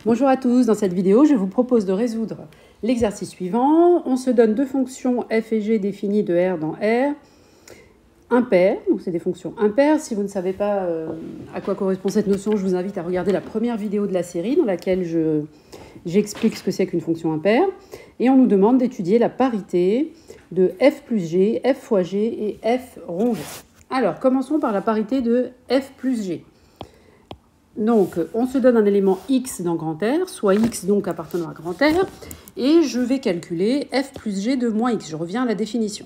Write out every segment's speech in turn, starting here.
Bonjour à tous, dans cette vidéo, je vous propose de résoudre l'exercice suivant. On se donne deux fonctions f et g définies de R dans R, impaires, donc c'est des fonctions impaires. Si vous ne savez pas à quoi correspond cette notion, je vous invite à regarder la première vidéo de la série dans laquelle j'explique ce que c'est qu'une fonction impaire. Et on nous demande d'étudier la parité de f plus g, f fois g et f rond g. Alors, commençons par la parité de f plus g. Donc, on se donne un élément x dans grand R, soit x donc appartenant à grand R, et je vais calculer f plus g de moins x. Je reviens à la définition.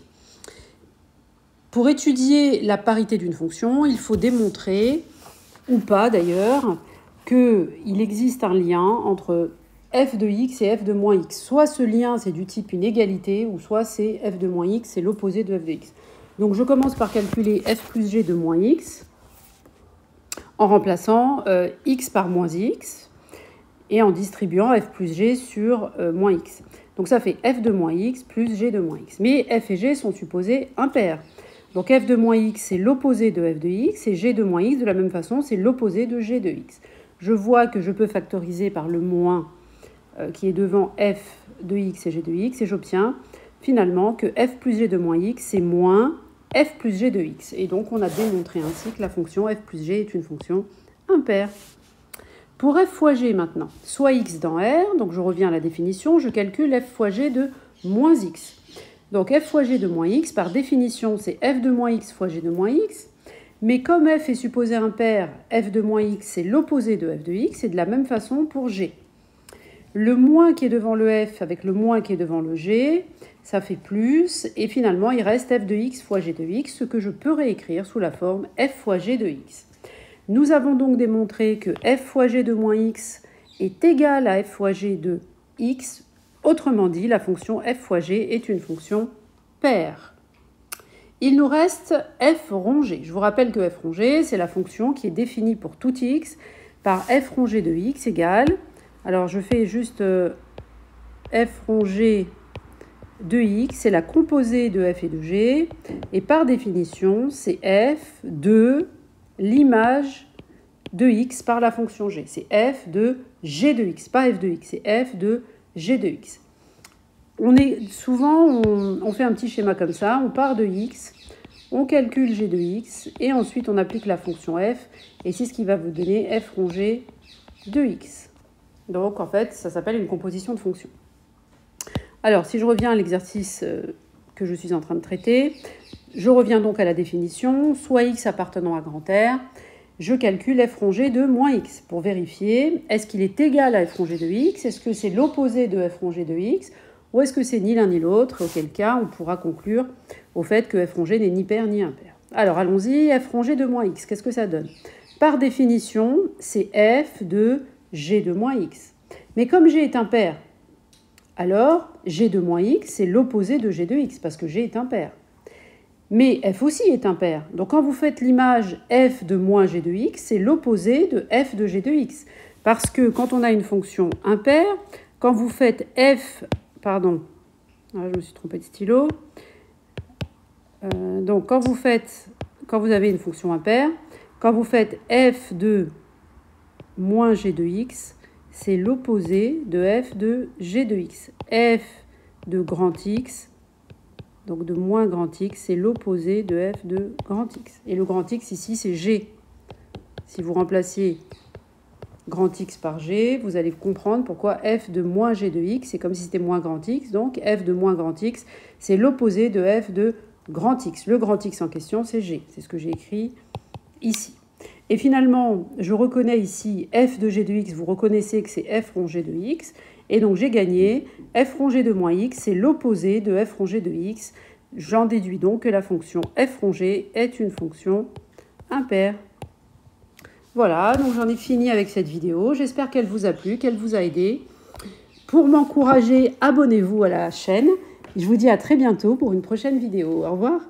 Pour étudier la parité d'une fonction, il faut démontrer, ou pas d'ailleurs, qu'il existe un lien entre f de x et f de moins x. Soit ce lien, c'est du type une égalité, ou soit c'est f de moins x, c'est l'opposé de f de x. Donc, je commence par calculer f plus g de moins x, en remplaçant x par moins x et en distribuant f plus g sur moins x. Donc ça fait f de moins x plus g de moins x. Mais f et g sont supposés impairs. Donc f de moins x, c'est l'opposé de f de x, et g de moins x, de la même façon, c'est l'opposé de g de x. Je vois que je peux factoriser par le moins qui est devant f de x et g de x, et j'obtiens finalement que f plus g de moins x, c'est moins f plus g de x. Et donc, on a démontré ainsi que la fonction f plus g est une fonction impaire. Pour f fois g maintenant, soit x dans R, donc je reviens à la définition, je calcule f fois g de moins x. Donc f fois g de moins x, par définition, c'est f de moins x fois g de moins x. Mais comme f est supposé impair, f de moins x, c'est l'opposé de f de x, et de la même façon pour g. Le moins qui est devant le f avec le moins qui est devant le g, ça fait plus, et finalement il reste f de x fois g de x, ce que je peux réécrire sous la forme f fois g de x. Nous avons donc démontré que f fois g de moins x est égal à f fois g de x, autrement dit la fonction f fois g est une fonction paire. Il nous reste f rond g. Je vous rappelle que f rond g, c'est la fonction qui est définie pour tout x par f rond g de x égale... Alors, je fais juste f rond g de x, c'est la composée de f et de g. Et par définition, c'est f de l'image de x par la fonction g. C'est f de g de x, pas f de x, c'est f de g de x. Souvent, on fait un petit schéma comme ça. On part de x, on calcule g de x, et ensuite on applique la fonction f. Et c'est ce qui va vous donner f rond g de x. Donc, en fait, ça s'appelle une composition de fonctions. Alors, si je reviens à l'exercice que je suis en train de traiter, je reviens donc à la définition, soit x appartenant à grand R, je calcule f rond g de moins x pour vérifier, est-ce qu'il est égal à f rond g de x, est-ce que c'est l'opposé de f rond g de x, ou est-ce que c'est ni l'un ni l'autre, auquel cas on pourra conclure au fait que f rond g n'est ni pair ni impair. Alors, allons-y, f rond g de moins x, qu'est-ce que ça donne? Par définition, c'est f de g de moins x. Mais comme g est impair, alors g de moins x, c'est l'opposé de g de x, parce que g est impair. Mais f aussi est impair. Donc quand vous faites l'image f de moins g de x, c'est l'opposé de f de g de x. Parce que quand on a une fonction impaire, quand vous faites f... Pardon, je me suis trompée de stylo. Donc quand vous avez une fonction impaire, quand vous faites f de moins g de x, c'est l'opposé de f de g de x. F de grand x, donc de moins grand x, c'est l'opposé de f de grand x. Et le grand x ici, c'est g. Si vous remplacez grand x par g, vous allez comprendre pourquoi f de moins g de x, c'est comme si c'était moins grand x. Donc f de moins grand x, c'est l'opposé de f de grand x. Le grand x en question, c'est g. C'est ce que j'ai écrit ici. Et finalement, je reconnais ici f de g de x, vous reconnaissez que c'est f rond g de x, et donc j'ai gagné f rond g de moins x, c'est l'opposé de f rond g de x. J'en déduis donc que la fonction f rond g est une fonction impaire. Voilà, donc j'en ai fini avec cette vidéo. J'espère qu'elle vous a plu, qu'elle vous a aidé. Pour m'encourager, abonnez-vous à la chaîne. Je vous dis à très bientôt pour une prochaine vidéo. Au revoir.